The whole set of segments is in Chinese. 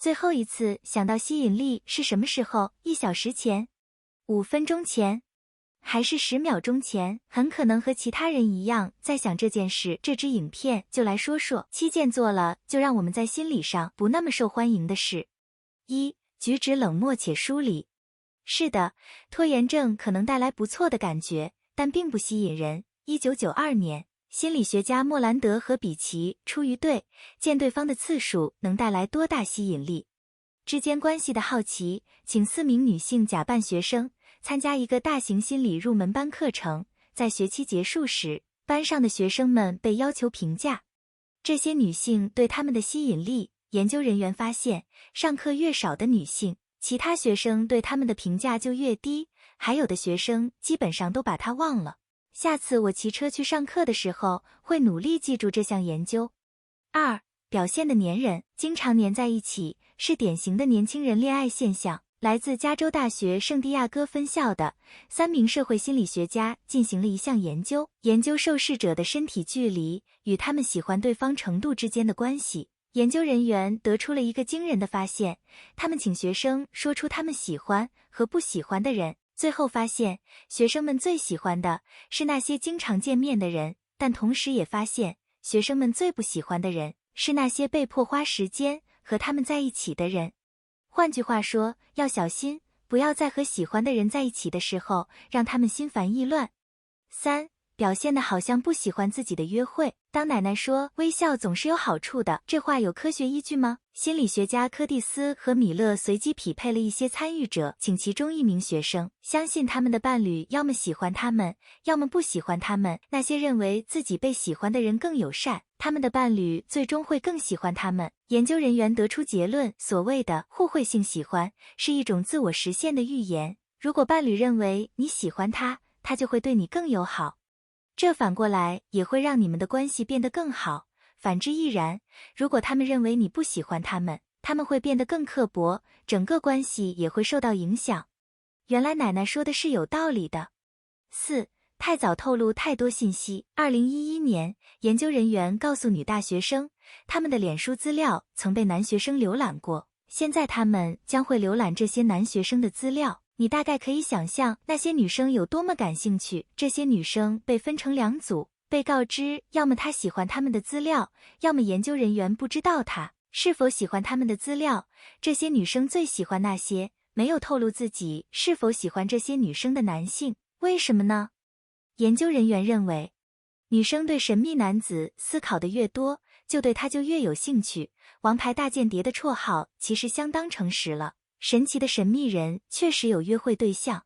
最后一次想到吸引力是什么时候？1小时前？5分钟前？还是10秒钟前？很可能和其他人一样在想这件事。这支影片就来说说7件做了就让我们在心理上不那么受欢迎的事。1. 举止冷漠且疏离。是的，拖延症可能带来不错的感觉，但并不吸引人。1992年，心理学家莫兰德和比奇出于对见对方的次数能带来多大吸引力之间关系的好奇，请4名女性假扮学生参加一个大型心理入门班课程。在学期结束时，班上的学生们被要求评价这些女性对他们的吸引力。研究人员发现，上课越少的女性，其他学生对他们的评价就越低，还有的学生基本上都把它忘了。下次我骑车去上课的时候，会努力记住这项研究。2. 表现的粘人，经常黏在一起，是典型的年轻人恋爱现象。来自加州大学圣地亚哥分校的3名社会心理学家进行了一项研究，研究受试者的身体距离与他们喜欢对方程度之间的关系。研究人员得出了一个惊人的发现，他们请学生说出他们喜欢和不喜欢的人，最后发现学生们最喜欢的是那些经常见面的人，但同时也发现学生们最不喜欢的人是那些被迫花时间和他们在一起的人。换句话说，要小心，不要在和喜欢的人在一起的时候让他们心烦意乱。3. 表现得好像不喜欢自己的约会。当奶奶说微笑总是有好处的，这话有科学依据吗？心理学家柯蒂斯和米勒随机匹配了一些参与者，请其中1名学生相信他们的伴侣要么喜欢他们，要么不喜欢他们。那些认为自己被喜欢的人更友善，他们的伴侣最终会更喜欢他们。研究人员得出结论，所谓的互惠性喜欢是一种自我实现的预言。如果伴侣认为你喜欢他，他就会对你更友好。这反过来也会让你们的关系变得更好，反之亦然。如果他们认为你不喜欢他们，他们会变得更刻薄，整个关系也会受到影响。原来奶奶说的是有道理的。4. 太早透露太多信息。2011年，研究人员告诉女大学生，他们的脸书资料曾被男学生浏览过，现在他们将会浏览这些男学生的资料。你大概可以想象那些女生有多么感兴趣。这些女生被分成2组，被告知要么她喜欢他们的资料，要么研究人员不知道她是否喜欢他们的资料。这些女生最喜欢那些没有透露自己是否喜欢这些女生的男性。为什么呢？研究人员认为，女生对神秘男子思考的越多，就对他就越有兴趣。王牌大间谍的绰号其实相当诚实了。神奇的神秘人确实有约会对象。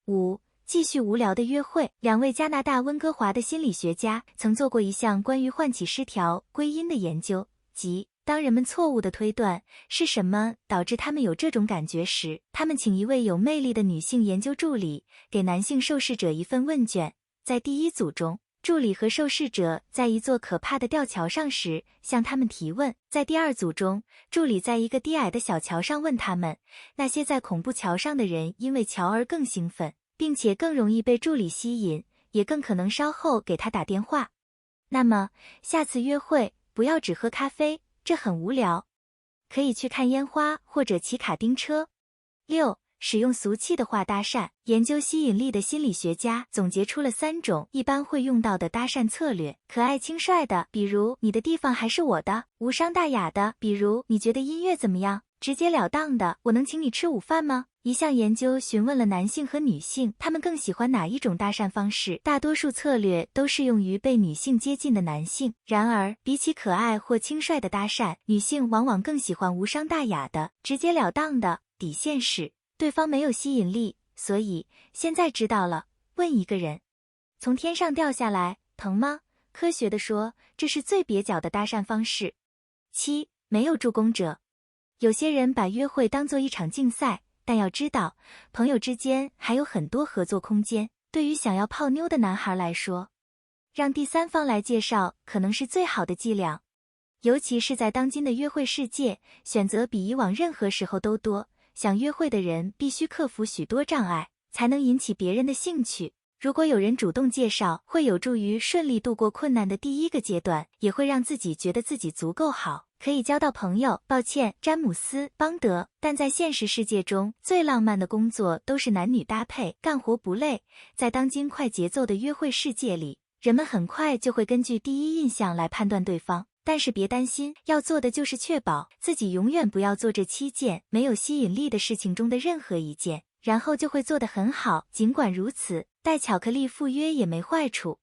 5. 继续无聊的约会。2位加拿大温哥华的心理学家曾做过一项关于唤起失调归因的研究，即当人们错误地推断是什么导致他们有这种感觉时，他们请一位有魅力的女性研究助理给男性受试者一份问卷。在第1组中，助理和受试者在一座可怕的吊桥上时向他们提问。在第2组中，助理在一个低矮的小桥上问他们，那些在恐怖桥上的人因为桥而更兴奋，并且更容易被助理吸引，也更可能稍后给他打电话。那么，下次约会不要只喝咖啡，这很无聊。可以去看烟花或者骑卡丁车。6. 使用俗气的话搭讪。研究吸引力的心理学家总结出了3种一般会用到的搭讪策略：可爱轻率的，比如你的地方还是我的；无伤大雅的，比如你觉得音乐怎么样；直截了当的，我能请你吃午饭吗？一项研究询问了男性和女性，他们更喜欢哪一种搭讪方式，大多数策略都适用于被女性接近的男性。然而，比起可爱或轻率的搭讪，女性往往更喜欢无伤大雅的、直截了当的。底线是对方没有吸引力。所以现在知道了，问一个人从天上掉下来疼吗？科学地说，这是最蹩脚的搭讪方式。7. 没有助攻者。有些人把约会当作一场竞赛，但要知道，朋友之间还有很多合作空间。对于想要泡妞的男孩来说，让第三方来介绍可能是最好的伎俩。尤其是在当今的约会世界，选择比以往任何时候都多。想约会的人必须克服许多障碍，才能引起别人的兴趣。如果有人主动介绍，会有助于顺利度过困难的第1个阶段，也会让自己觉得自己足够好，可以交到朋友。抱歉，詹姆斯·邦德，但在现实世界中，最浪漫的工作都是男女搭配，干活不累。在当今快节奏的约会世界里，人们很快就会根据第一印象来判断对方。但是别担心，要做的就是确保自己永远不要做这7件没有吸引力的事情中的任何一件，然后就会做得很好。尽管如此，带巧克力赴约也没坏处。